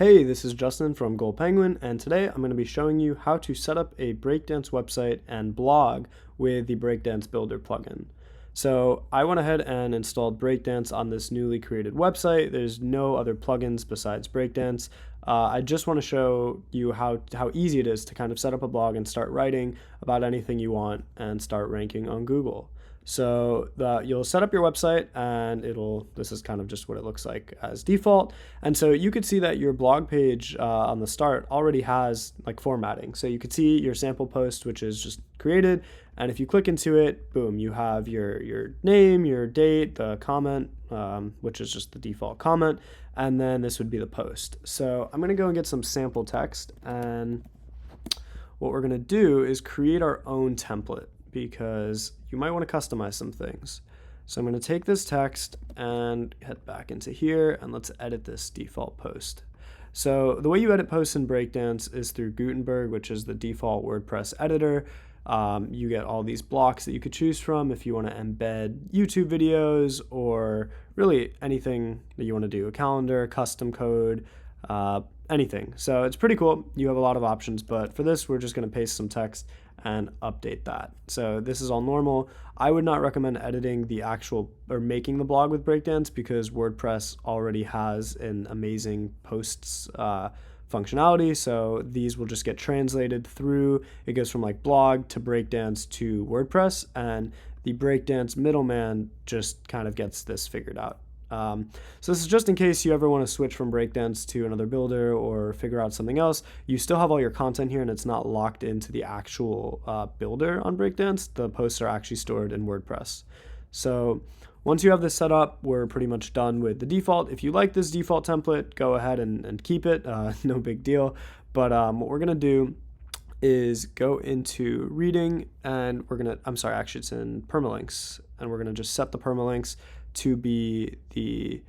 Hey, this is Justin from Goldpenguin, and today I'm going to be showing you how to set up a Breakdance website and blog with the Breakdance Builder plugin. So I went ahead and installed Breakdance on this newly created website. There's no other plugins besides Breakdance. I just want to show you how easy it is to kind of set up a blog and start writing about anything you want and start ranking on Google. So you'll set up your website and this is kind of just what it looks like as default. And so you could see that your blog page on the start already has like formatting. So you could see your sample post, which is just created. And if you click into it, boom, you have your name, your date, the comment, which is just the default comment. And then this would be the post. So I'm going to go and get some sample text. And what we're going to do is create our own template, because you might want to customize some things. So I'm going to take this text and head back into here, and let's edit this default post. So the way you edit posts in Breakdance is through Gutenberg, which is the default WordPress editor. You get all these blocks that you could choose from if you want to embed YouTube videos or really anything that you want to do, a calendar, custom code, anything. So it's pretty cool. You have a lot of options, but for this, we're just going to paste some text and update that. So this is all normal. I would not recommend editing the actual or making the blog with Breakdance, because WordPress already has an amazing posts functionality. So these will just get translated through. It goes from like blog to Breakdance to WordPress, and the Breakdance middleman just kind of gets this figured out. So this is just in case you ever want to switch from Breakdance to another builder or figure out something else. You still have all your content here, and it's not locked into the actual builder on Breakdance. The posts are actually stored in WordPress. So once you have this set up, we're pretty much done with the default. If you like this default template, go ahead and keep it. No big deal. But what we're going to do is go into reading, and actually it's in permalinks, and we're going to just set the permalinks to be the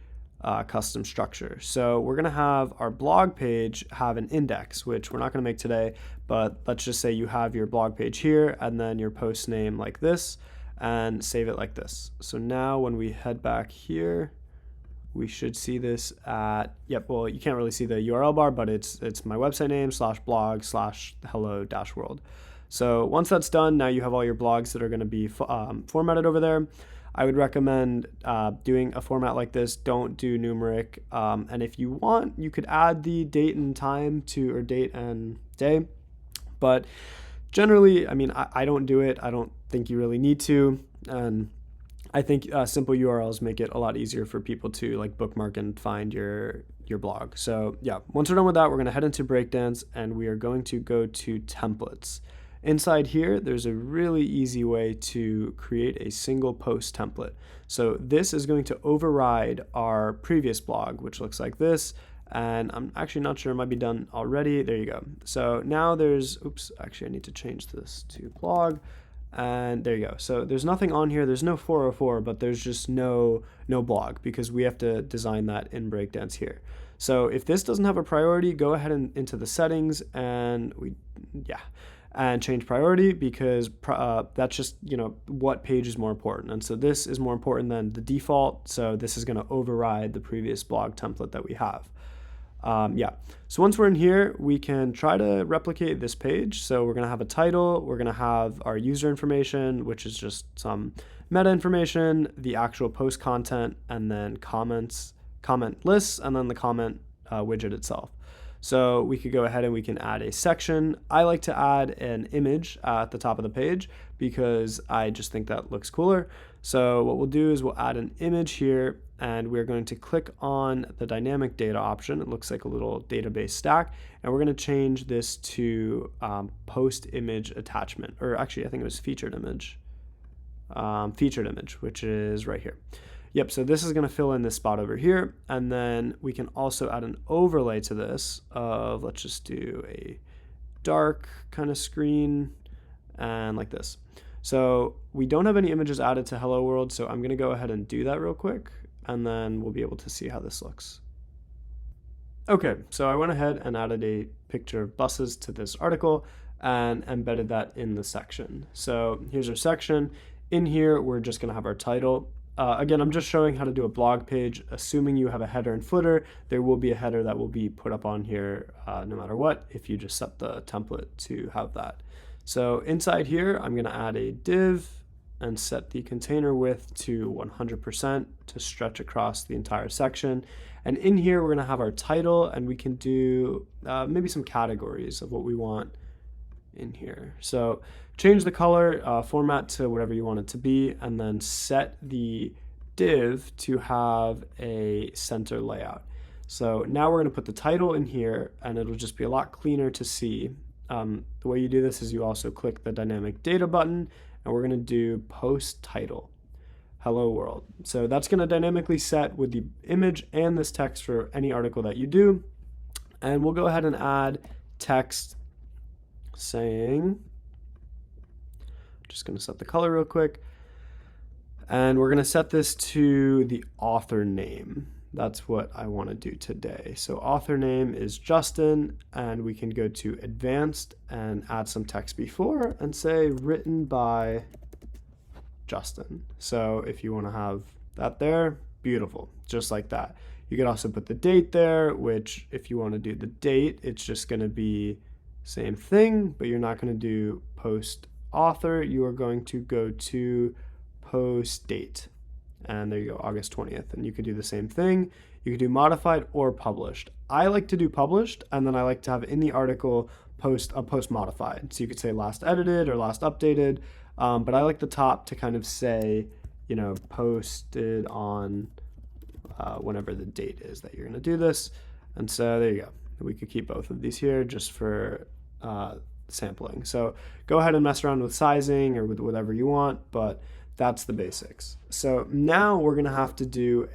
custom structure. So we're going to have our blog page have an index, which we're not going to make today, but let's just say you have your blog page here and then your post name like this, and save it like this. So now when we head back here, we should see this at, well, you can't really see the URL bar, but it's my website name /blog/hello-world. So once that's done, now you have all your blogs that are going to be formatted over there. I would recommend doing a format like this. Don't do numeric. And if you want, you could add the date and time or date and day. But generally, I mean, I don't do it. I don't think you really need to. And I think simple URLs make it a lot easier for people to like bookmark and find your blog. So yeah, once we're done with that, we're going to head into Breakdance, and we are going to go to templates. Inside here, there's a really easy way to create a single post template. So this is going to override our previous blog, which looks like this. And I'm actually not sure, it might be done already. There you go. So now actually I need to change this to blog. And there you go. So there's nothing on here. There's no 404, but there's just no blog, because we have to design that in Breakdance here. So if this doesn't have a priority, go ahead and into the settings and change priority, because that's just, what page is more important. And so this is more important than the default. So this is going to override the previous blog template that we have. So once we're in here, we can try to replicate this page. So we're going to have a title. We're going to have our user information, which is just some meta information, the actual post content, and then comment lists, and then the comment widget itself. So we could go ahead and we can add a section. I like to add an image at the top of the page because I just think that looks cooler. So what we'll do is we'll add an image here, and we're going to click on the dynamic data option. It looks like a little database stack, and we're going to change this to post image attachment, or actually I think it was featured image, which is right here. So this is going to fill in this spot over here, and then we can also add an overlay to this of, let's just do a dark kind of screen and like this. So we don't have any images added to Hello World, so I'm going to go ahead and do that real quick, and then we'll be able to see how this looks. Okay, so I went ahead and added a picture of buses to this article and embedded that in the section. So here's our section. In here, we're just going to have our title. again, I'm just showing how to do a blog page. Assuming you have a header and footer, there will be a header that will be put up on here no matter what, if you just set the template to have that. So inside here, I'm going to add a div and set the container width to 100% to stretch across the entire section. And in here, we're going to have our title, and we can do maybe some categories of what we want in here. So change the color format to whatever you want it to be, and then set the div to have a center layout. So now we're going to put the title in here, and it'll just be a lot cleaner to see. The way you do this is you also click the dynamic data button, and we're going to do post title, hello world. So that's going to dynamically set with the image and this text for any article that you do. And we'll go ahead and add text saying, just going to set the color real quick, and we're going to set this to the author name. That's what I want to do today. So author name is Justin, and we can go to advanced and add some text before and say written by Justin. So if you want to have that there, beautiful, just like that. You could also put the date there, which if you want to do the date, it's just going to be same thing, but you're not going to do post author. You are going to go to post date. And there you go, August 20th. And you could do the same thing. You could do modified or published. I like to do published, and then I like to have in the article post modified. So you could say last edited or last updated, but I like the top to kind of say, you know, posted on whenever the date is that you're going to do this. And so there you go. We could keep both of these here just for sampling. So go ahead and mess around with sizing or with whatever you want, but that's the basics. So now we're going to have to do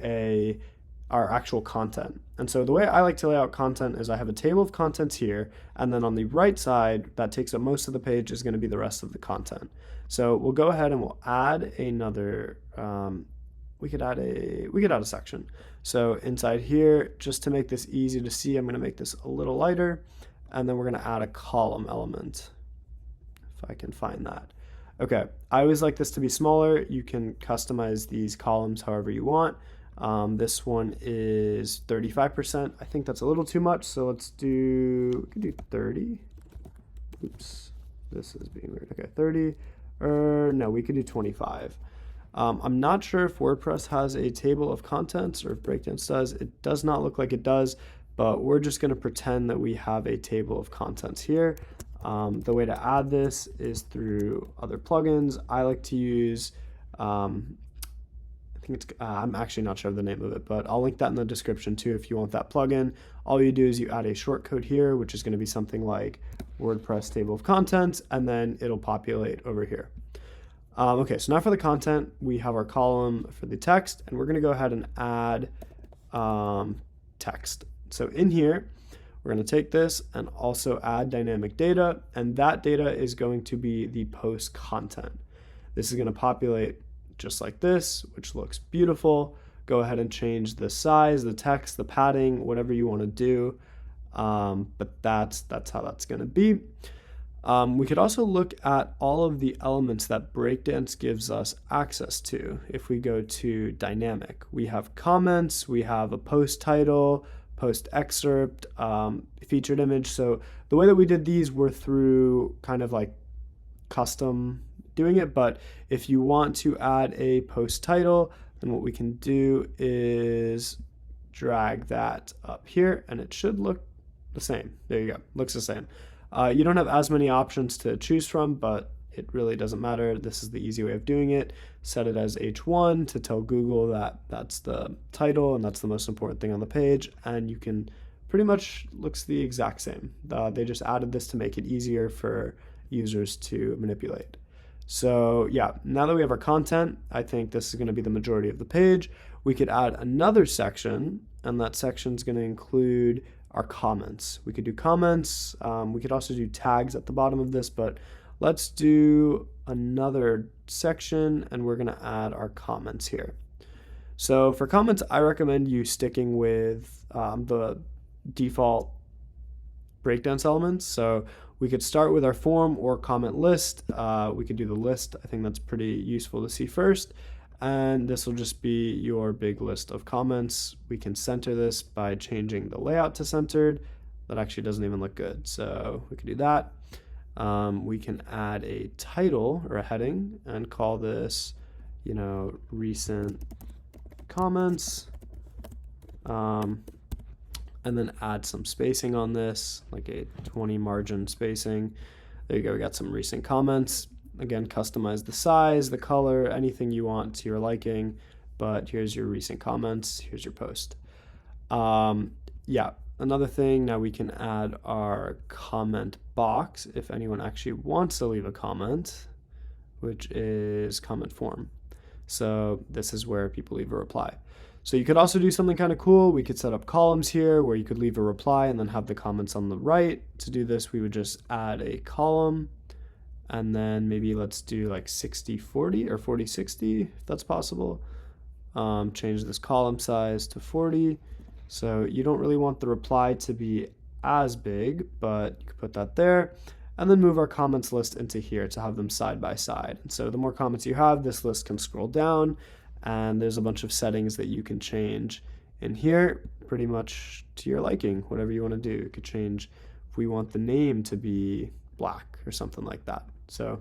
our actual content. And so the way I like to lay out content is I have a table of contents here, and then on the right side that takes up most of the page is going to be the rest of the content. So we'll go ahead and we'll add another, we could add a section. So inside here, just to make this easy to see, I'm going to make this a little lighter, and then we're going to add a column element, if I can find that. Okay, I always like this to be smaller. You can customize these columns however you want. This one is 35%. I think that's a little too much, so we can do 30. Oops, this is being weird. Okay, 30, no, we could do 25. I'm not sure if WordPress has a table of contents or if Breakdance does. It does not look like it does, but we're just going to pretend that we have a table of contents here. The way to add this is through other plugins. I like to use, I think it's, I'm actually not sure of the name of it, but I'll link that in the description too if you want that plugin. All you do is you add a shortcode here, which is going to be something like WordPress table of contents, and then it'll populate over here. Okay, so now for the content, we have our column for the text, and we're going to go ahead and add text. So in here, we're going to take this and also add dynamic data, and that data is going to be the post content. This is going to populate just like this, which looks beautiful. Go ahead and change the size, the text, the padding, whatever you want to do, but that's how that's going to be. We could also look at all of the elements that Breakdance gives us access to. If we go to dynamic, we have comments, we have a post title, post excerpt, featured image. So the way that we did these were through kind of like custom doing it, but if you want to add a post title, then what we can do is drag that up here and it should look the same. There you go, looks the same. You don't have as many options to choose from, but it really doesn't matter. This is the easy way of doing it. Set it as H1 to tell Google that that's the title and that's the most important thing on the page, and you can pretty much looks the exact same. They just added this to make it easier for users to manipulate. So yeah, now that we have our content, I think this is going to be the majority of the page. We could add another section, and that section is going to include our comments. We could do comments. We could also do tags at the bottom of this, but let's do another section, and we're going to add our comments here. So for comments, I recommend you sticking with the default Breakdance elements. So we could start with our form or comment list. We could do the list. I think that's pretty useful to see first. And this will just be your big list of comments. We can center this by changing the layout to centered. That actually doesn't even look good, so we can do that. We can add a title or a heading and call this, recent comments, and then add some spacing on this, like a 20 margin spacing. There you go, we got some recent comments. Again, customize the size, the color, anything you want to your liking, but here's your recent comments, here's your post. Yeah, another thing, now we can add our comment box if anyone actually wants to leave a comment, which is comment form. So this is where people leave a reply. So you could also do something kind of cool. We could set up columns here where you could leave a reply and then have the comments on the right. To do this, we would just add a column, and then maybe let's do like 60-40 or 40-60 if that's possible. Change this column size to 40. So you don't really want the reply to be as big, but you could put that there. And then move our comments list into here to have them side by side. And so the more comments you have, this list can scroll down, and there's a bunch of settings that you can change in here pretty much to your liking, whatever you want to do. You could change if we want the name to be black or something like that. So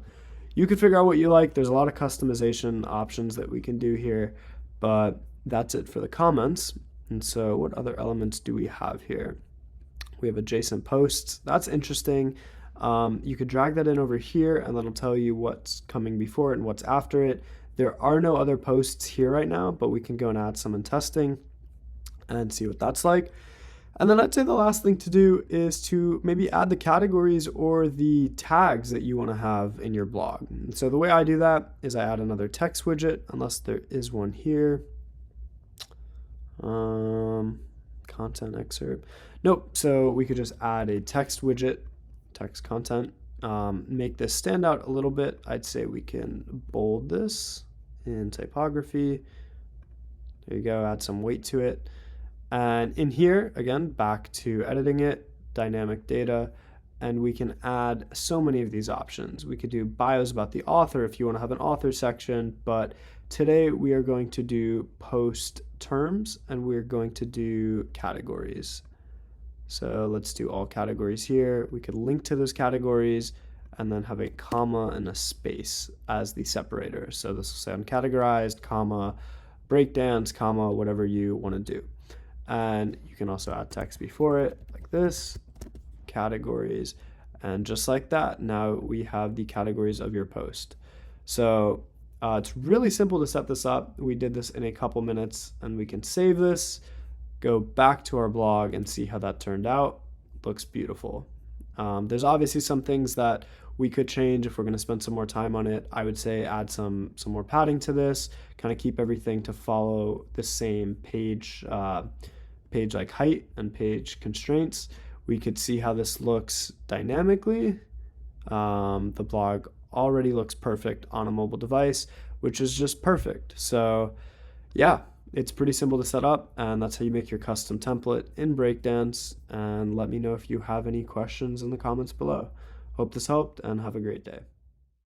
you could figure out what you like. There's a lot of customization options that we can do here, but that's it for the comments. And so what other elements do we have here? We have adjacent posts. That's interesting. You could drag that in over here, and that'll tell you what's coming before it and what's after it. There are no other posts here right now, but we can go and add some in testing and see what that's like. And then I'd say the last thing to do is to maybe add the categories or the tags that you want to have in your blog. And so the way I do that is I add another text widget, unless there is one here. Content excerpt. Nope. So we could just add a text widget, text content, make this stand out a little bit. I'd say we can bold this in typography. There you go, add some weight to it. And in here, again, back to editing it, dynamic data, and we can add so many of these options. We could do bios about the author if you want to have an author section, but today we are going to do post terms, and we're going to do categories. So let's do all categories here. We could link to those categories and then have a comma and a space as the separator. So this will say uncategorized, comma, breakdance, comma, whatever you want to do. And you can also add text before it like this, categories, and just like that, now we have the categories of your post. So it's really simple to set this up. We did this in a couple minutes, and we can save this, go back to our blog and see how that turned out. Looks beautiful. There's obviously some things that we could change if we're going to spend some more time on it. I would say add some more padding to this, kind of keep everything to follow the same page like height and page constraints. We could see how this looks dynamically. The blog already looks perfect on a mobile device, which is just perfect. So yeah, it's pretty simple to set up, and that's how you make your custom template in Breakdance. And let me know if you have any questions in the comments below. Hope this helped, and have a great day.